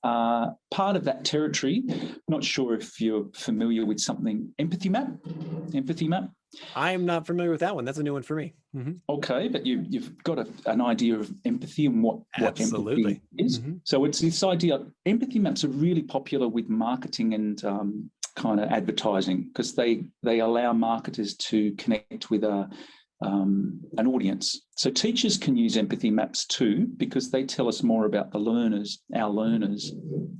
Part of that territory, not sure if you're familiar with something, empathy map. I am not familiar with that one. That's a new one for me. Okay, but you've got an idea of empathy and what empathy is. So it's this idea, empathy maps are really popular with marketing and kind of advertising, because they allow marketers to connect with an audience. So teachers can use empathy maps too, because they tell us more about the learners, our learners,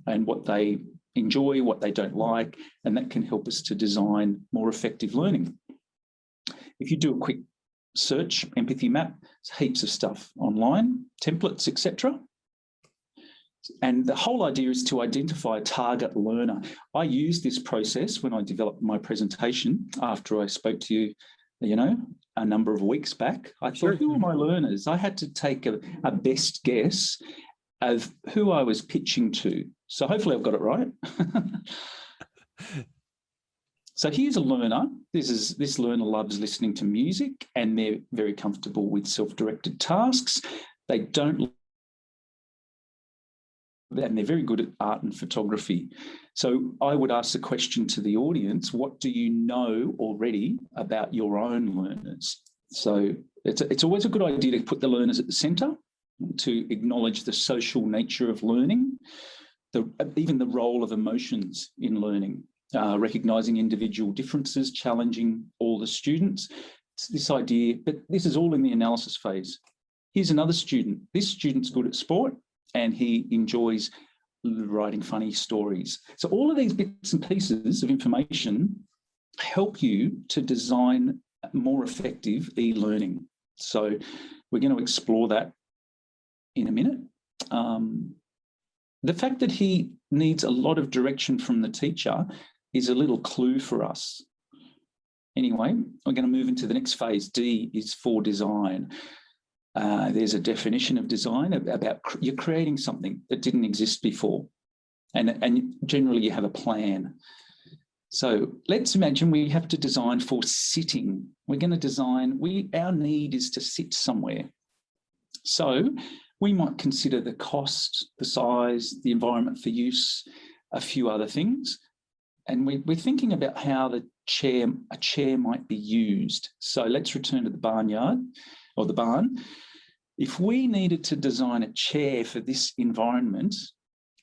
and what they enjoy, what they don't like, and that can help us to design more effective learning. If you do a quick search, empathy map, there's heaps of stuff online, templates, etc. And the whole idea is to identify a target learner. I used this process when I developed my presentation after I spoke to you, a number of weeks back. I thought, who are my learners? I had to take a best guess of who I was pitching to. So hopefully I've got it right. So here's a learner. This learner loves listening to music, and they're very comfortable with self-directed tasks. They don't, and they're very good at art and photography. So I would ask the question to the audience, what do you know already about your own learners? So it's always a good idea to put the learners at the centre, to acknowledge the social nature of learning, even the role of emotions in learning, recognising individual differences, challenging all the students. It's this idea, but this is all in the analysis phase. Here's another student. This student's good at sport, and he enjoys writing funny stories. So all of these bits and pieces of information help you to design more effective e-learning. So we're going to explore that in a minute. The fact that he needs a lot of direction from the teacher is a little clue for us. Anyway, we're going to move into the next phase. D is for design. There's a definition of design about you're creating something that didn't exist before. And generally you have a plan. So let's imagine we have to design for sitting. We're going to design, our need is to sit somewhere. So we might consider the cost, the size, the environment for use, a few other things. And we're thinking about how a chair might be used. So let's return to the barnyard or the barn. If we needed to design a chair for this environment,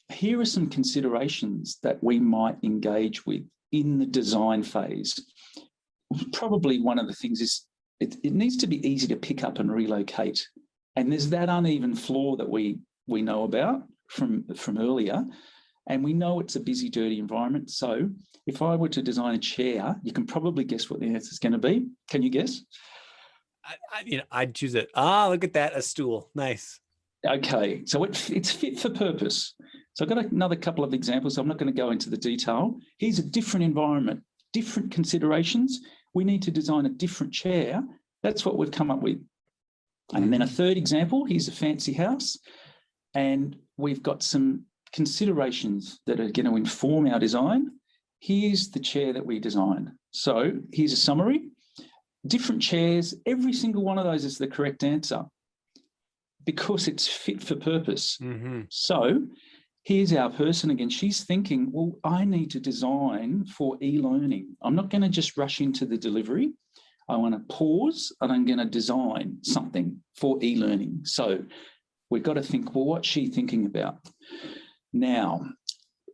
here are some considerations that we might engage with in the design phase. Probably one of the things is it needs to be easy to pick up and relocate. And there's that uneven floor that we know about from earlier. And we know it's a busy, dirty environment. So if I were to design a chair, you can probably guess what the answer is going to be. Can you guess? I'd choose it. Ah, look at that, a stool. Nice. Okay, so it's fit for purpose. So I've got another couple of examples. I'm not going to go into the detail. Here's a different environment, different considerations. We need to design a different chair. That's what we've come up with. And then a third example, here's a fancy house. And we've got some considerations that are going to inform our design. Here's the chair that we designed. So here's a summary. Different chairs, every single one of those is the correct answer because it's fit for purpose. So here's our person again. She's thinking, well, I need to design for e-learning. I'm not going to just rush into the delivery. I want to pause and I'm going to design something for e-learning. So we've got to think, well, what's she thinking about? Now,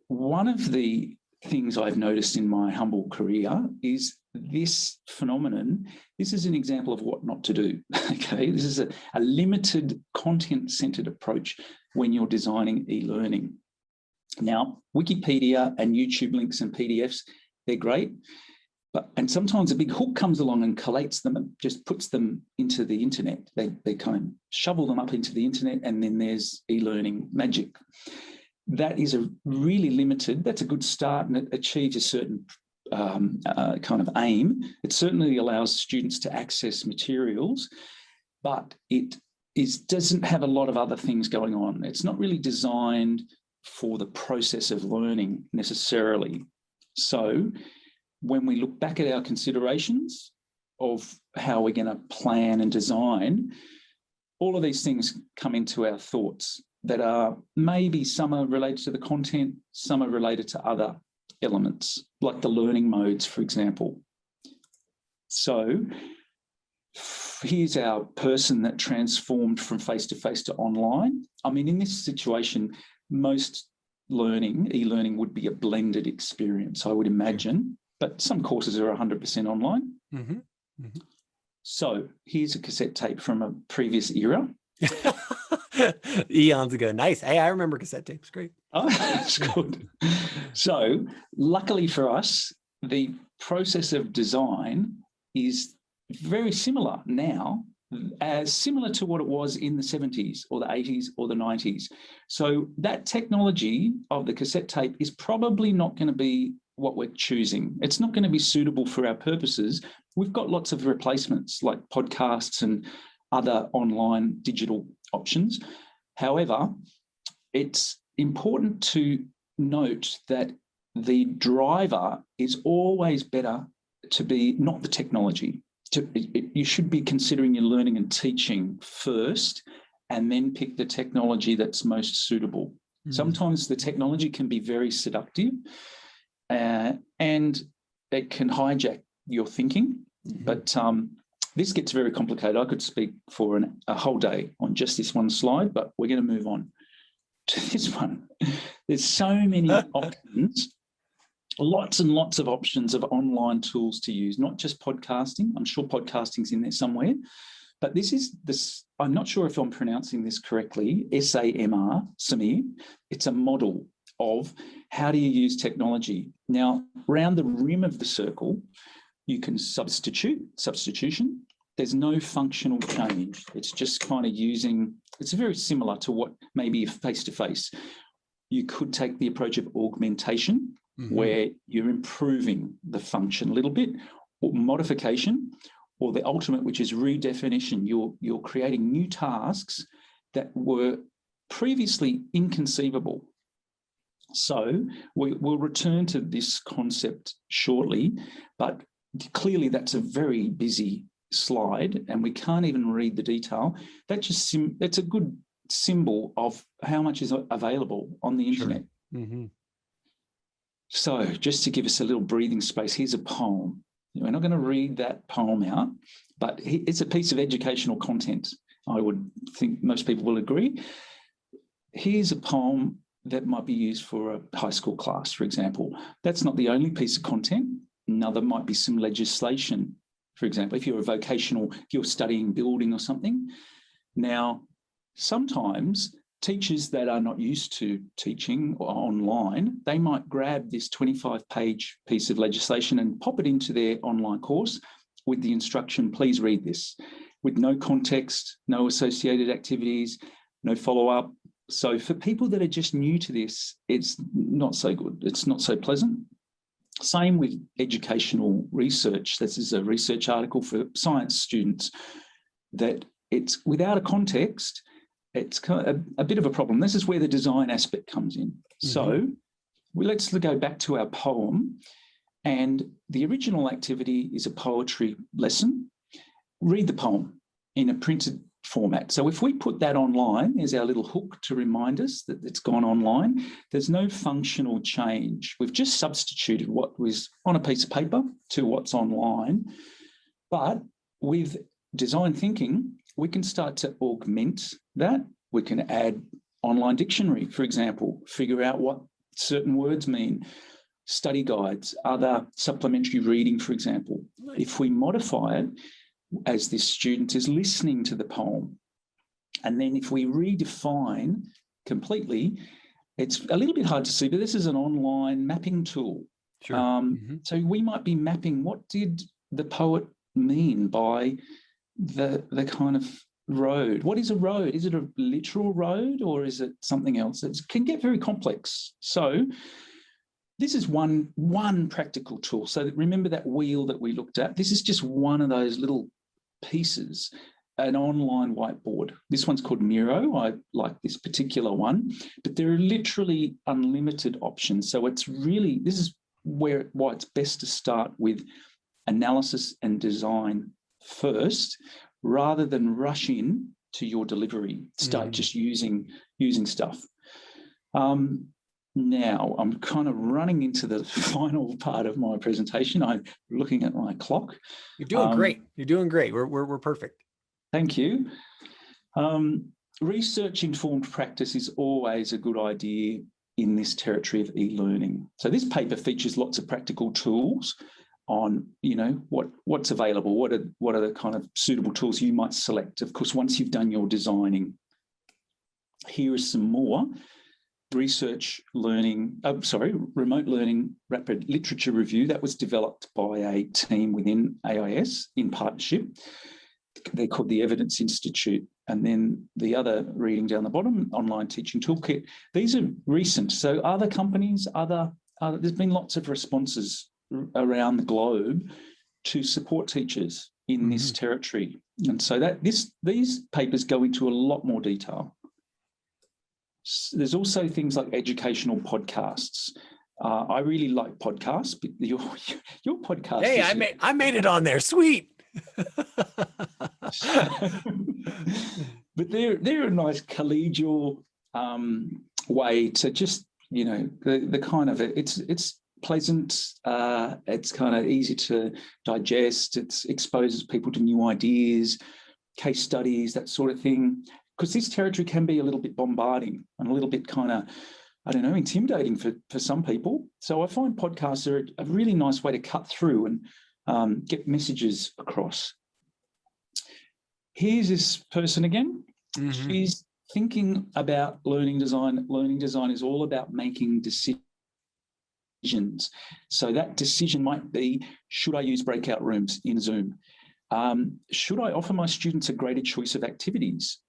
one of the things I've noticed in my humble career is this phenomenon. This is an example of what not to do. Okay, this is a limited content-centered approach when you're designing e-learning. Now, Wikipedia and YouTube links and PDFs, they're great, and sometimes a big hook comes along and collates them and just puts them into the internet. They kind of shovel them up into the internet, and then there's e-learning magic. That is a really limited, that's a good start, and it achieves a certain kind of aim. It certainly allows students to access materials, but it doesn't have a lot of other things going on. It's not really designed for the process of learning necessarily. So when we look back at our considerations of how we're going to plan and design, all of these things come into our thoughts. that are maybe some are related to the content, some are related to other elements, like the learning modes, for example. So here's our person that transformed from face-to-face to online. I mean, in this situation, most e-learning would be a blended experience, I would imagine, but some courses are 100% online. Mm-hmm. Mm-hmm. So here's a cassette tape from a previous era. Eons ago. Nice. Hey, I remember cassette tapes. Great. Oh, that's good. So luckily for us, the process of design is very similar now, as similar to what it was in the 70s or the 80s or the 90s. So that technology of the cassette tape is probably not going to be what we're choosing. It's not going to be suitable for our purposes. We've got lots of replacements like podcasts and other online digital options. However, it's important to note that the driver is always better to be not the technology. You should be considering your learning and teaching first, and then pick the technology that's most suitable. Mm. Sometimes the technology can be very seductive, and it can hijack your thinking. Mm-hmm. But this gets very complicated. I could speak for a whole day on just this one slide, but we're going to move on to this one. There's so many options. Lots and lots of options of online tools to use, not just podcasting. I'm sure podcasting's in there somewhere, but I'm not sure if I'm pronouncing this correctly, SAMR. It's a model of how do you use technology. Now, around the rim of the circle, you can substitution. There's no functional change. It's just kind of it's very similar to what maybe face-to-face. You could take the approach of augmentation, mm-hmm. where you're improving the function a little bit, or modification, or the ultimate, which is redefinition. You're creating new tasks that were previously inconceivable. So we'll return to this concept shortly, but clearly that's a very busy slide and we can't even read the detail. That's a good symbol of how much is available on the internet. Sure. Mm-hmm. So just to give us a little breathing space, here's a poem. We're not going to read that poem out, but it's a piece of educational content. I would think most people will agree. Here's a poem that might be used for a high school class, for example. That's not the only piece of content. Another might be some legislation, for example, if you're studying building or something. Now, sometimes teachers that are not used to teaching or online, they might grab this 25-page piece of legislation and pop it into their online course with the instruction, please read this, with no context, no associated activities, no follow-up. So for people that are just new to this, it's not so good. It's not so pleasant. Same with educational research. This is a research article for science students that it's without a context, it's kind of a bit of a problem. This is where the design aspect comes in. Mm-hmm. So let's go back to our poem. And the original activity is a poetry lesson. Read the poem in a printed format. So if we put that online, there's our little hook to remind us that it's gone online. There's no functional change. We've just substituted what was on a piece of paper to what's online. But with design thinking, we can start to augment that. We can add online dictionary, for example, figure out what certain words mean, study guides, other supplementary reading, for example. Nice. If we modify it, as this student is listening to the poem, and then if we redefine completely, it's a little bit hard to see, but this is an online mapping tool. Sure. Mm-hmm. So we might be mapping what did the poet mean by the kind of road. What is a road? Is it a literal road or is it something else? It can get very complex. So this is one practical tool. So remember that wheel that we looked at? This is just one of those little pieces, an online whiteboard. This one's called Miro. I like this particular one, but there are literally unlimited options. So this is why it's best to start with analysis and design first, rather than rush in to your delivery. Start just using stuff. Now I'm kind of running into the final part of my presentation. I'm looking at my clock. You're doing great. You're doing great. We're perfect. Thank you. Research-informed practice is always a good idea in this territory of e-learning. So this paper features lots of practical tools on, what's available, what are the kind of suitable tools you might select, of course, once you've done your designing. Here is some more. Remote learning rapid literature review that was developed by a team within AIS in partnership. They're called the Evidence Institute. And then the other reading down the bottom, online teaching toolkit. These are recent. So other companies, there's been lots of responses around the globe to support teachers in this territory. And so these papers go into a lot more detail. There's also things like educational podcasts. I really like podcasts, but your podcast. Hey, I made it on there. Sweet. But they're a nice collegial way to just, the kind of it's pleasant. It's kind of easy to digest. It exposes people to new ideas, case studies, that sort of thing. Because this territory can be a little bit bombarding and a little bit kind of, intimidating for some people. So I find podcasts are a really nice way to cut through and get messages across. Here's this person again. She's thinking about learning design. Learning design is all about making decisions. So that decision might be, should I use breakout rooms in Zoom? Should I offer my students a greater choice of activities?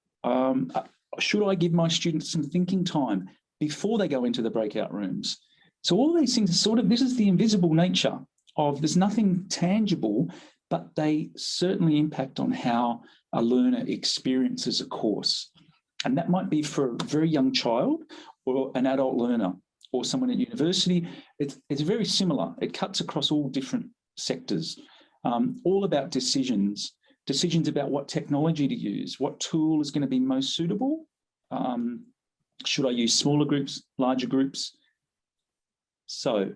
Should I give my students some thinking time before they go into the breakout rooms? So all these things this is the invisible nature of, there's nothing tangible, but they certainly impact on how a learner experiences a course. And that might be for a very young child or an adult learner or someone at university. It's very similar. It cuts across all different sectors, all about decisions about what technology to use, what tool is going to be most suitable. Should I use smaller groups, larger groups? So